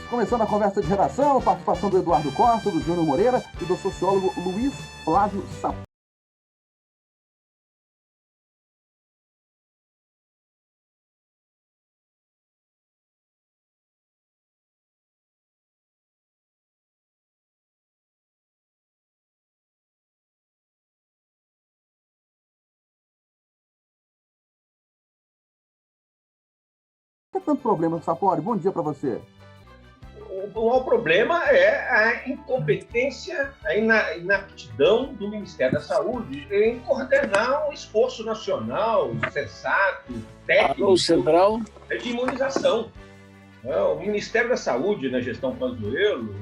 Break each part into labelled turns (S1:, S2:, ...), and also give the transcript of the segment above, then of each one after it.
S1: Começando a conversa de redação, participação do Eduardo Costa, do Júnior Moreira e do sociólogo Luiz Flávio Sapori. Não tem tanto problema, Sapori. Bom dia para você.
S2: O maior problema é a incompetência, a inaptidão do Ministério da Saúde em coordenar um esforço nacional, sensato, técnico,
S3: central
S2: de imunização. O Ministério da Saúde, na gestão Pazuello,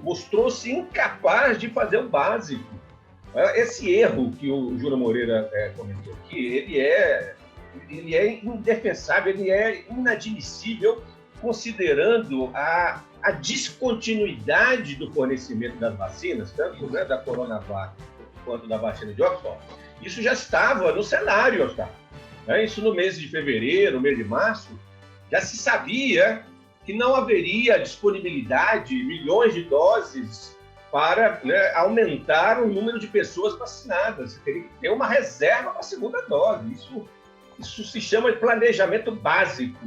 S2: mostrou-se incapaz de fazer o básico. Esse erro que o Júnior Moreira comentou aqui, ele é indefensável, ele é inadmissível, considerando a descontinuidade do fornecimento das vacinas, tanto da Coronavac quanto da vacina de Oxford. Isso já estava no cenário, Oscar. Isso no mês de fevereiro, mês de março, já se sabia que não haveria disponibilidade, milhões de doses para aumentar o número de pessoas vacinadas. Você teria que ter uma reserva para a segunda dose. Isso se chama de planejamento básico,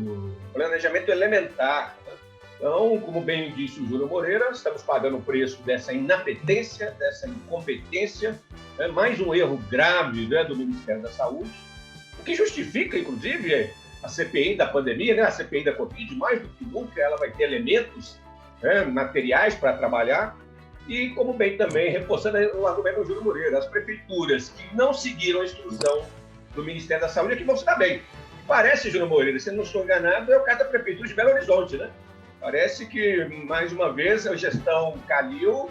S2: planejamento elementar. Então, como bem disse o Júnior Moreira, estamos pagando o preço dessa inapetência, dessa incompetência, mais um erro grave do Ministério da Saúde, o que justifica, inclusive, a CPI da pandemia, a CPI da Covid, mais do que nunca, ela vai ter elementos materiais para trabalhar. E, como bem também, reforçando o argumento do Júnior Moreira, as prefeituras que não seguiram a instrução do Ministério da Saúde é que vão se dar bem. Parece, Júnior Moreira, se eu não estou enganado, é o caso da Prefeitura de Belo Horizonte, né? Parece que, mais uma vez, a gestão Calil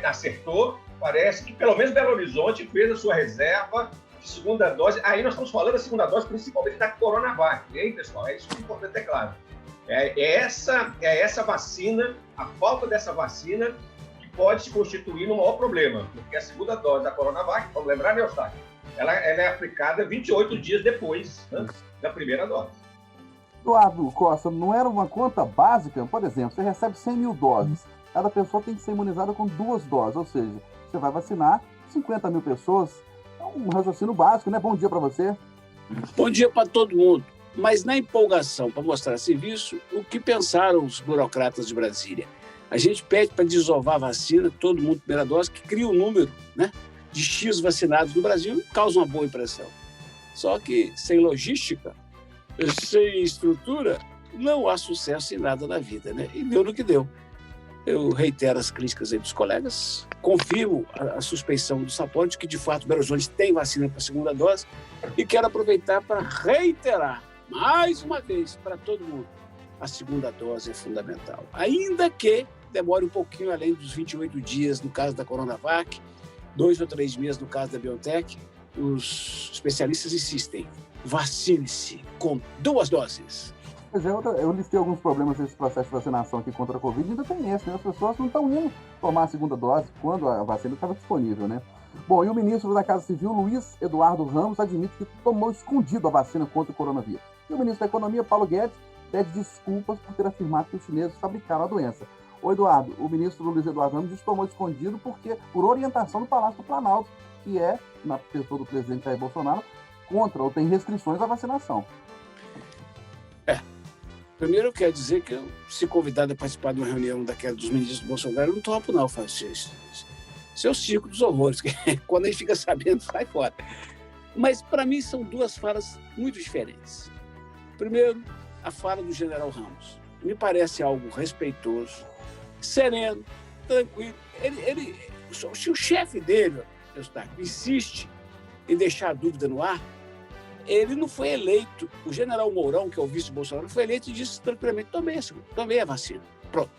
S2: acertou. Parece que, pelo menos, Belo Horizonte fez a sua reserva de segunda dose. Aí nós estamos falando da segunda dose, principalmente da Coronavac, hein, pessoal? É isso que é importante, é claro. É essa vacina, a falta dessa vacina, que pode se constituir no maior problema, porque a segunda dose da Coronavac, vamos lembrar, né, Eustáquio? Ela é aplicada 28 dias depois da primeira dose.
S1: Eduardo Costa, não era uma conta básica? Por exemplo, você recebe 100 mil doses. Cada pessoa tem que ser imunizada com 2 doses, ou seja, você vai vacinar 50 mil pessoas. É um raciocínio básico, né? Bom dia para você.
S3: Bom dia para todo mundo. Mas na empolgação para mostrar serviço, o que pensaram os burocratas de Brasília? A gente pede para desovar a vacina, todo mundo primeira dose, que cria um número, de X vacinados no Brasil e causa uma boa impressão. Só que sem logística, sem estrutura, não há sucesso em nada na vida, E deu no que deu. Eu reitero as críticas aí dos colegas, confirmo a suspeição do Sapori de que, de fato, Belo Horizonte tem vacina para a segunda dose e quero aproveitar para reiterar, mais uma vez, para todo mundo, a segunda dose é fundamental. Ainda que demore um pouquinho além dos 28 dias no caso da Coronavac, 2 ou 3 meses no caso da BioNTech, os especialistas insistem, vacine-se com 2 doses.
S1: Pois é, eu listei alguns problemas nesse processo de vacinação aqui contra a Covid, ainda tem esse, As pessoas não estão indo tomar a segunda dose quando a vacina estava disponível, Bom, e o ministro da Casa Civil, Luiz Eduardo Ramos, admite que tomou escondido a vacina contra o coronavírus. E o ministro da Economia, Paulo Guedes, pede desculpas por ter afirmado que os chineses fabricaram a doença. Ô Eduardo, o ministro Luiz Eduardo Ramos disse que tomou escondido por orientação do Palácio do Planalto, que é, na pessoa do presidente Jair Bolsonaro, contra ou tem restrições à vacinação.
S3: Primeiro eu quero dizer que se convidado a participar de uma reunião daquela dos ministros do Bolsonaro, eu não topo não, faço isso. Isso é o circo dos horrores, que quando a gente fica sabendo, sai fora. Mas para mim são 2 falas muito diferentes. Primeiro, a fala do general Ramos. Me parece algo respeitoso, sereno, tranquilo. Se o chefe dele, Eustáquio, insiste em deixar a dúvida no ar, ele não foi eleito. O general Mourão, que é o vice Bolsonaro, foi eleito e disse tranquilamente, tomei a vacina. Pronto.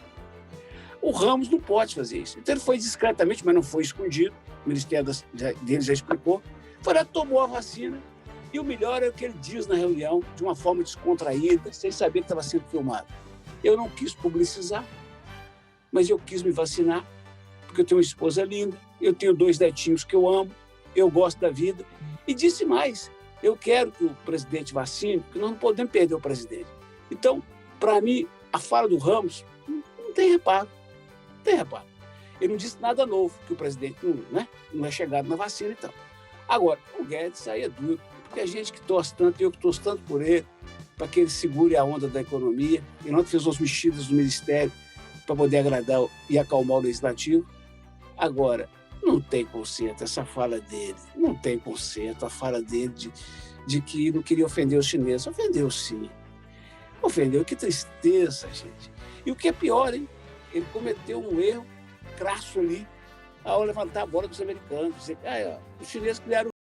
S3: O Ramos não pode fazer isso. Então ele foi discretamente, mas não foi escondido. O ministério dele já explicou. Foi lá, tomou a vacina. E o melhor é o que ele diz na reunião, de uma forma descontraída, sem saber que estava sendo filmado. Eu não quis publicizar, mas eu quis me vacinar, porque eu tenho uma esposa linda, eu tenho 2 netinhos que eu amo, eu gosto da vida. E disse mais, eu quero que o presidente vacine, porque nós não podemos perder o presidente. Então, para mim, a fala do Ramos não tem reparo. Não tem reparo. Ele não disse nada novo, que o presidente não é chegado na vacina e tal. Agora, o Guedes aí é duro, porque a gente que torce tanto, eu que torço tanto por ele, para que ele segure a onda da economia, e não fez umas mexidas no Ministério para poder agradar e acalmar o Legislativo. Agora, não tem conserto essa fala dele, não tem conserto a fala dele de que não queria ofender os chineses. Ofendeu sim, ofendeu, que tristeza, gente. E o que é pior, hein? Ele cometeu um erro crasso ali ao levantar a bola dos americanos, dizer que os chineses criaram.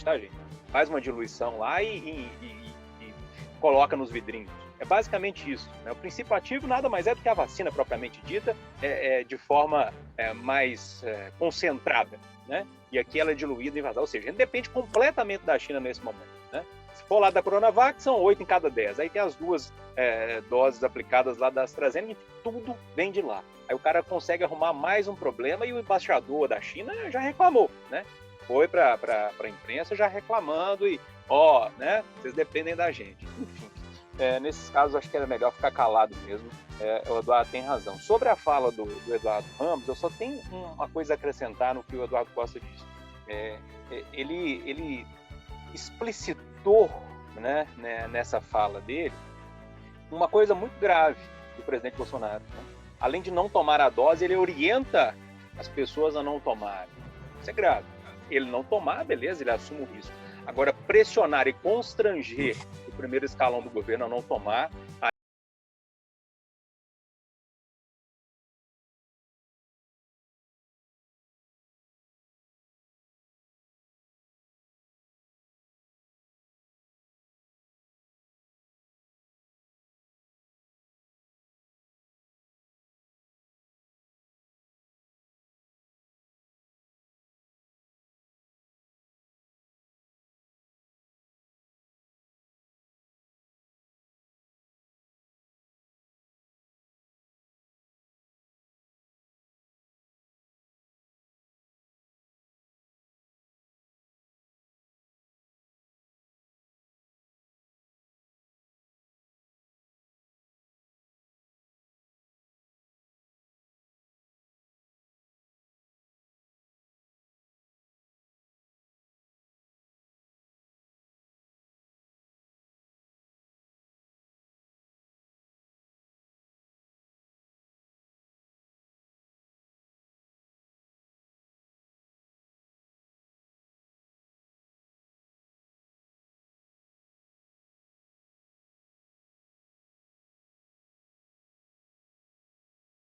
S4: Tá, gente? Faz uma diluição lá e coloca nos vidrinhos. É basicamente isso, né? O princípio ativo nada mais é do que a vacina propriamente dita, de forma mais concentrada, né? E aqui ela é diluída em vazar, ou seja, a gente depende completamente da China nesse momento, né? Se for lá da Coronavac, são 8 em cada 10. Aí tem as 2 doses aplicadas lá da AstraZeneca e tudo vem de lá. Aí o cara consegue arrumar mais um problema e o embaixador da China já reclamou, né? Foi para a imprensa já reclamando e, né, vocês dependem da gente. Enfim, nesses casos acho que era melhor ficar calado mesmo. O Eduardo tem razão. Sobre a fala do Eduardo Ramos, eu só tenho uma coisa a acrescentar no que o Eduardo Costa disse. Ele explicitou, né, nessa fala dele uma coisa muito grave do presidente Bolsonaro, né? Além de não tomar a dose, ele orienta as pessoas a não tomarem. Isso é grave. Ele não tomar, beleza, ele assume o risco. Agora, pressionar e constranger o primeiro escalão do governo a não tomar...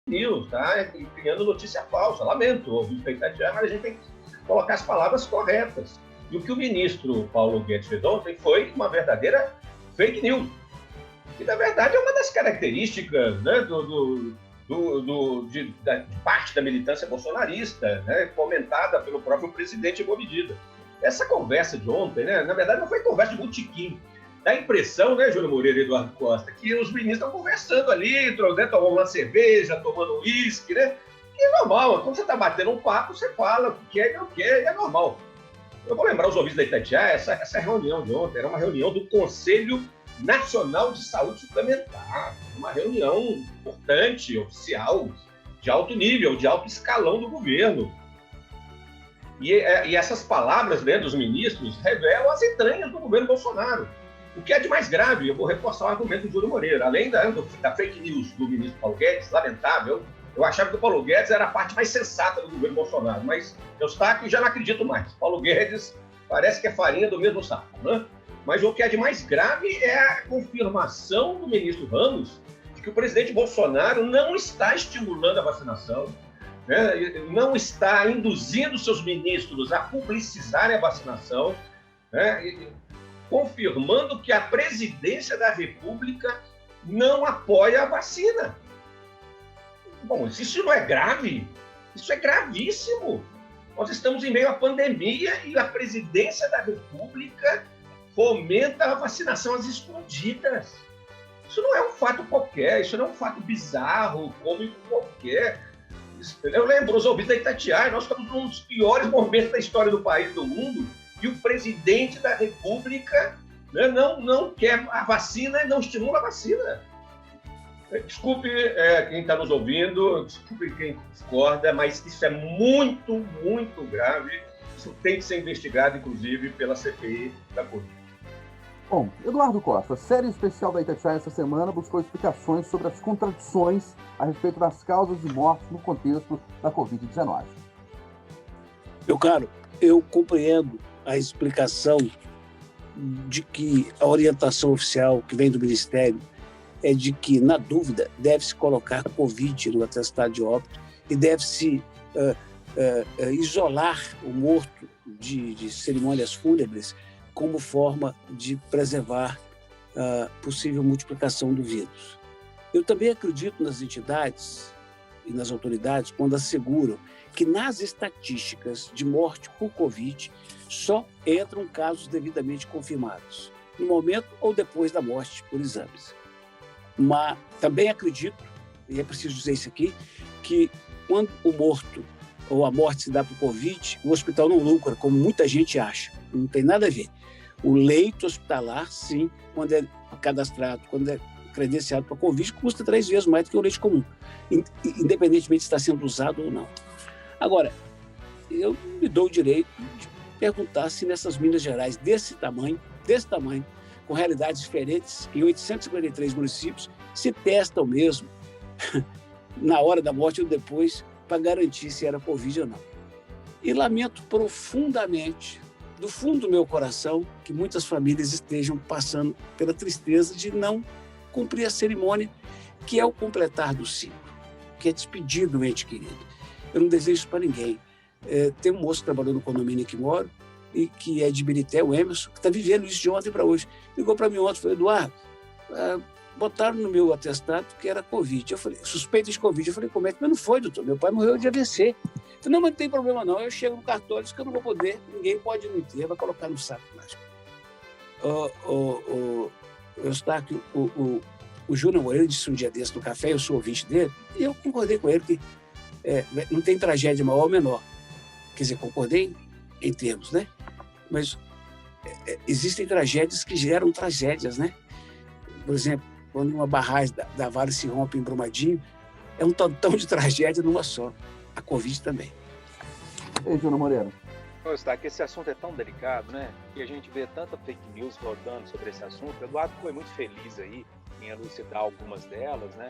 S2: News, tá? Criando notícia falsa. Lamento ouvir expectativa, mas a gente tem que colocar as palavras corretas. E o que o ministro Paulo Guedes fez ontem foi uma verdadeira fake news. E, na verdade, é uma das características, né, de parte da militância bolsonarista, né, comentada pelo próprio presidente em boa medida. Essa conversa de ontem, né, na verdade, não foi conversa de botequim. Dá a impressão, né, Júlio Moreira e Eduardo Costa, que os ministros estão conversando ali, né, tomando uma cerveja, tomando um uísque, né? Que é normal. Quando você está batendo um papo, você fala o que quer e não quer, e é normal. Eu vou lembrar os ouvintes da Itatiaia, essa reunião de ontem era uma reunião do Conselho Nacional de Saúde Suplementar, uma reunião importante, oficial, de alto nível, de alto escalão do governo. E essas palavras, né, dos ministros revelam as entranhas do governo Bolsonaro. O que é de mais grave, eu vou reforçar o argumento do Júlio Moreira, além da fake news do ministro Paulo Guedes, lamentável, eu achava que o Paulo Guedes era a parte mais sensata do governo Bolsonaro, mas Eustáquio já não acredito mais. Paulo Guedes parece que é farinha do mesmo saco, né? Mas o que é de mais grave é a confirmação do ministro Ramos de que o presidente Bolsonaro não está estimulando a vacinação, né? Não está induzindo seus ministros a publicizarem a vacinação, né? Confirmando que a presidência da República não apoia a vacina. Bom, isso não é grave? Isso é gravíssimo. Nós estamos em meio à pandemia e a presidência da República fomenta a vacinação às escondidas. Isso não é um fato qualquer, isso não é um fato bizarro, cômico qualquer. Eu lembro, os ouvintes da Itatiaia, nós estamos num dos piores momentos da história do país e do mundo, e o presidente da República, né, não quer a vacina e não estimula a vacina. Desculpe quem está nos ouvindo, desculpe quem discorda, mas isso é muito, muito grave. Isso tem que ser investigado, inclusive, pela CPI da Covid.
S1: Bom, Eduardo Costa, série especial da Itatiaia essa semana buscou explicações sobre as contradições a respeito das causas de morte no contexto da Covid-19.
S3: Meu caro, eu compreendo a explicação de que a orientação oficial que vem do Ministério é de que, na dúvida, deve-se colocar Covid no atestado de óbito e deve-se isolar o morto de cerimônias fúnebres como forma de preservar a possível multiplicação do vírus. Eu também acredito nas entidades e nas autoridades quando asseguram que nas estatísticas de morte por Covid só entram casos devidamente confirmados, no momento ou depois da morte por exames. Mas também acredito, e é preciso dizer isso aqui, que quando o morto ou a morte se dá por Covid, o hospital não lucra, como muita gente acha. Não tem nada a ver. O leito hospitalar, sim, quando é cadastrado, quando é credenciado para Covid, custa 3 vezes mais do que o leite comum, independentemente se está sendo usado ou não. Agora, eu me dou o direito de perguntar se nessas Minas Gerais desse tamanho, com realidades diferentes, em 853 municípios, se testam mesmo na hora da morte ou depois para garantir se era Covid ou não. E lamento profundamente, do fundo do meu coração, que muitas famílias estejam passando pela tristeza de não cumprir a cerimônia, que é o completar do ciclo, que é despedir do ente querido. Eu não desejo isso para ninguém. Tem um moço que trabalhou no condomínio que moro, e que é de Ibirité, o Emerson, que está vivendo isso de ontem para hoje. Ligou para mim ontem e falou: Eduardo, botaram no meu atestado que era Covid. Eu falei: suspeita de Covid. Eu falei: como é que? Mas não foi, doutor, meu pai morreu de AVC. Eu falei: não, mas não tem problema não, eu chego no cartório, diz que eu não vou poder, ninguém pode ir no enterro, vai colocar no saco plástico. Eustáquio, o Júnior Moreira disse um dia desse no café, eu sou ouvinte dele, e eu concordei com ele que não tem tragédia maior ou menor. Quer dizer, concordei em termos, né? Mas existem tragédias que geram tragédias, né? Por exemplo, quando uma barragem da Vale se rompe em Brumadinho, é um tantão de tragédia numa só. A Covid também.
S1: Ei, Júnior Moreira.
S4: Eustáquio, esse assunto é tão delicado, né? E a gente vê tanta fake news rodando sobre esse assunto. O Eduardo foi muito feliz aí em elucidar algumas delas, né?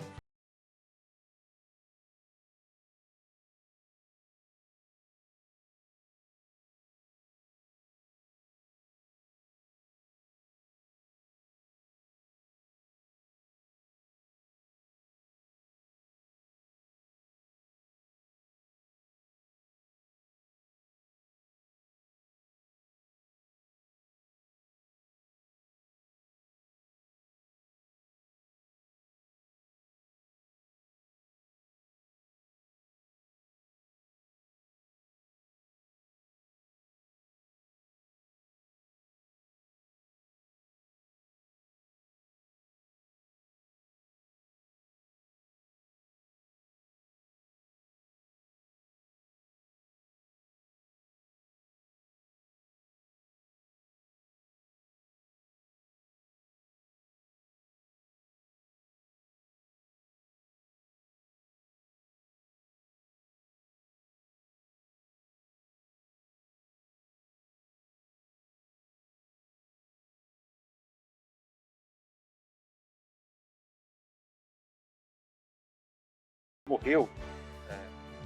S4: morreu,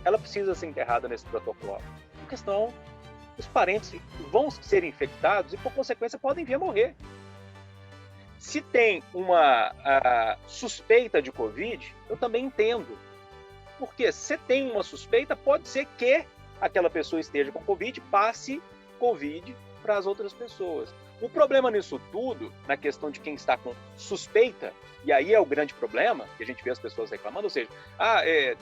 S4: ela precisa ser enterrada nesse protocolo. Porque senão os parentes vão ser infectados e, por consequência, podem vir a morrer. Se tem uma suspeita de Covid, eu também entendo. Porque se tem uma suspeita, pode ser que aquela pessoa esteja com Covid, passe Covid para as outras pessoas. O problema nisso tudo, na questão de quem está com suspeita, e aí é o grande problema, que a gente vê as pessoas reclamando, ou seja,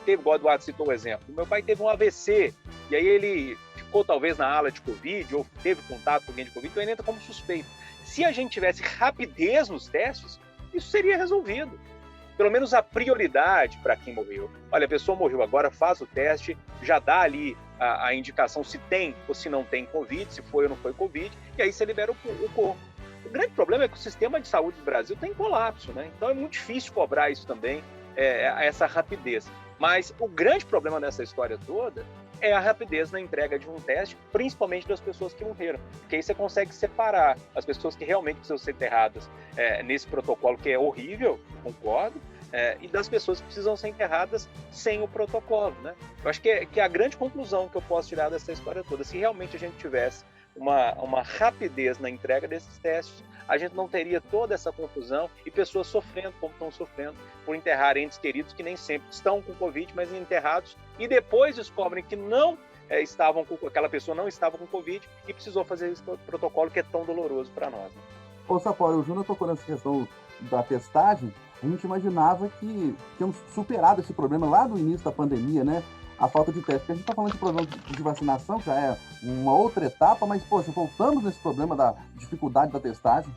S4: teve, igual o Eduardo citou o exemplo, meu pai teve um AVC, e aí ele ficou talvez na ala de Covid, ou teve contato com alguém de Covid, então ele entra como suspeito. Se a gente tivesse rapidez nos testes, isso seria resolvido. Pelo menos a prioridade para quem morreu. Olha, a pessoa morreu agora, faz o teste, já dá ali a indicação se tem ou se não tem Covid, se foi ou não foi Covid, e aí você libera o corpo. O grande problema é que o sistema de saúde do Brasil tem colapso, né? Então é muito difícil cobrar isso também, essa rapidez. Mas o grande problema nessa história toda é a rapidez na entrega de um teste, principalmente das pessoas que morreram. Porque aí você consegue separar as pessoas que realmente precisam ser enterradas nesse protocolo, que é horrível, concordo, e das pessoas que precisam ser enterradas sem o protocolo, né? Eu acho que é a grande conclusão que eu posso tirar dessa história toda. Se realmente a gente tivesse uma rapidez na entrega desses testes, a gente não teria toda essa confusão e pessoas sofrendo como estão sofrendo por enterrar entes queridos que nem sempre estão com Covid, mas enterrados, e depois descobrem que não aquela pessoa não estava com Covid e precisou fazer esse protocolo que é tão doloroso para nós, né?
S1: Ô, Sapori, o Júnior tocou nessa questão da testagem. A gente imaginava que tínhamos superado esse problema lá do início da pandemia, né? A falta de teste. Porque a gente está falando de problema de vacinação, que já é uma outra etapa, mas, poxa, voltamos nesse problema da dificuldade da testagem.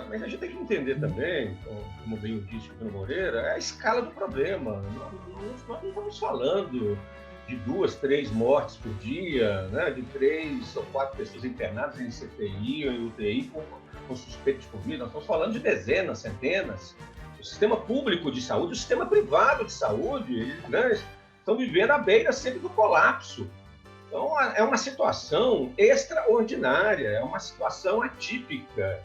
S2: Mas a gente tem que entender também, como bem disse o Bruno Moreira, a escala do problema. Nós não estamos falando de 2, 3 mortes por dia, né? De 3 ou 4 pessoas internadas em CTI ou em UTI com suspeito de Covid. Nós estamos falando de dezenas, centenas. O sistema público de saúde, o sistema privado de saúde, né, estão vivendo à beira sempre do colapso. Então, é uma situação extraordinária, é uma situação atípica.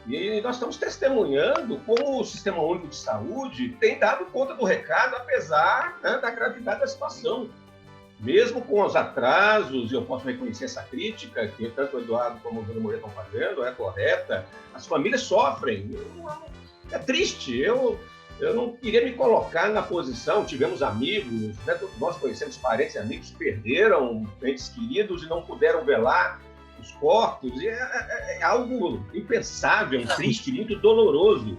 S2: E nós estamos testemunhando como o Sistema Único de Saúde tem dado conta do recado, apesar, né, da gravidade da situação. Mesmo com os atrasos, e eu posso reconhecer essa crítica, que tanto o Eduardo como o Bruno Moreira estão fazendo, é correta, as famílias sofrem. É triste, eu não queria me colocar na posição, tivemos amigos, né, nós conhecemos parentes e amigos que perderam entes queridos e não puderam velar os corpos, e é algo impensável, triste, muito doloroso.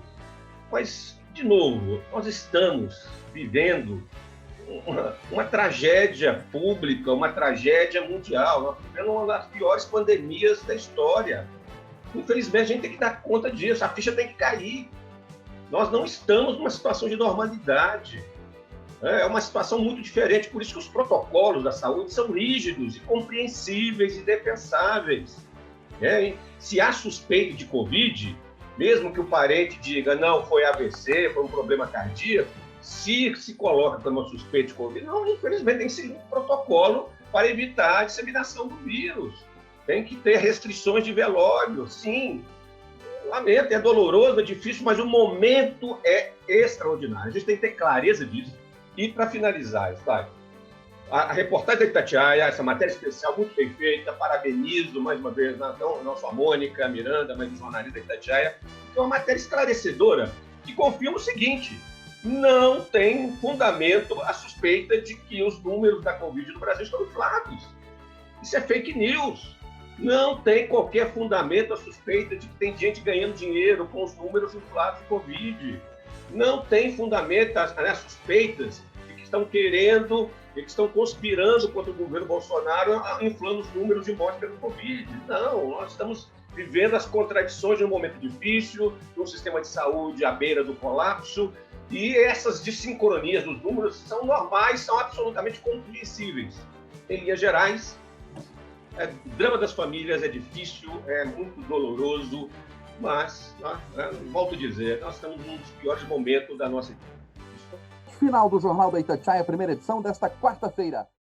S2: Mas, de novo, nós estamos vivendo uma tragédia pública, uma tragédia mundial. Nós estamos vivendo uma das piores pandemias da história. Infelizmente, a gente tem que dar conta disso, a ficha tem que cair. Nós não estamos numa situação de normalidade. É uma situação muito diferente, por isso que os protocolos da saúde são rígidos e compreensíveis e defensáveis. Se há suspeita de Covid, mesmo que o parente diga, não, foi AVC, foi um problema cardíaco, se coloca como suspeita de Covid, não, infelizmente tem que seguir um protocolo para evitar a disseminação do vírus. Tem que ter restrições de velório, sim. Lamento, é doloroso, é difícil, mas o momento é extraordinário. A gente tem que ter clareza disso. E para finalizar, Flávio, a reportagem da Itatiaia, essa matéria especial muito bem feita, parabenizo mais uma vez não só a Mônica Miranda, mas o jornalista da Itatiaia, que é uma matéria esclarecedora, que confirma o seguinte: não tem fundamento a suspeita de que os números da Covid no Brasil estão inflados. Isso é fake news. Não tem qualquer fundamento a suspeita de que tem gente ganhando dinheiro com os números inflados de Covid. Não tem fundamento as suspeitas de que estão querendo e que estão conspirando contra o governo Bolsonaro, inflando os números de morte pelo Covid. Não, nós estamos vivendo as contradições de um momento difícil, de um sistema de saúde à beira do colapso, e essas desincronias dos números são normais, são absolutamente compreensíveis. Em linhas gerais, o drama das famílias é difícil, é muito doloroso, mas, volto a dizer, nós estamos num dos piores momentos da nossa vida.
S1: Final do Jornal da Itatiaia, primeira edição desta quarta-feira.